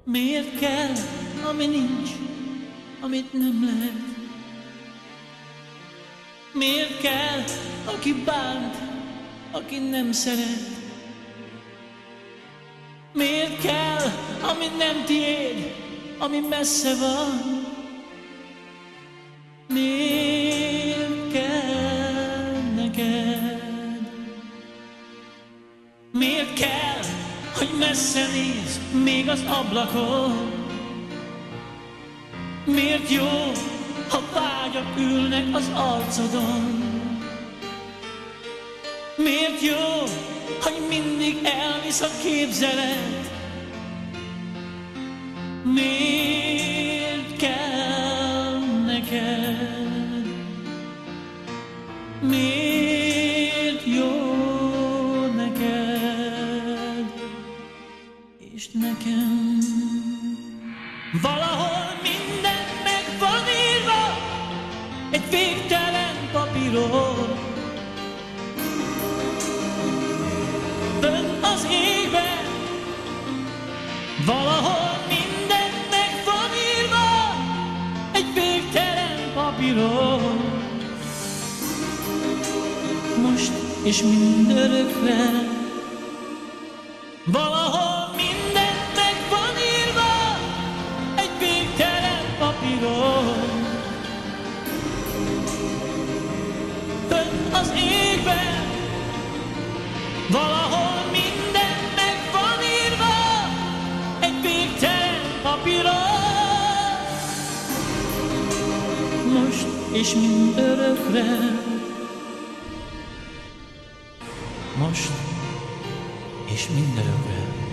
Miért kell, ami nincs, amit nem lehet? Miért kell, aki bánt, aki nem szeret? Miért kell, ami nem tiéd, ami messze van? Miért kell neked? Miért kell, hogy messze néz még az ablakon? Miért jó, ha vágyak ülnek az arcodon? Miért jó, hogy mindig elvisz a képzelet? Miért kell neked? Miért jó neked? És nekem valahol minden meg van írva egy végtelen papíron. Fönn az égben valahol minden meg van írva egy végtelen papíron. Most és mindörökre valahol minden meg van írva egy végtelen papíron. Fönn az égben valahol minden meg van írva egy végtelen papíron. Most és mindörökre. Most és mindörökre.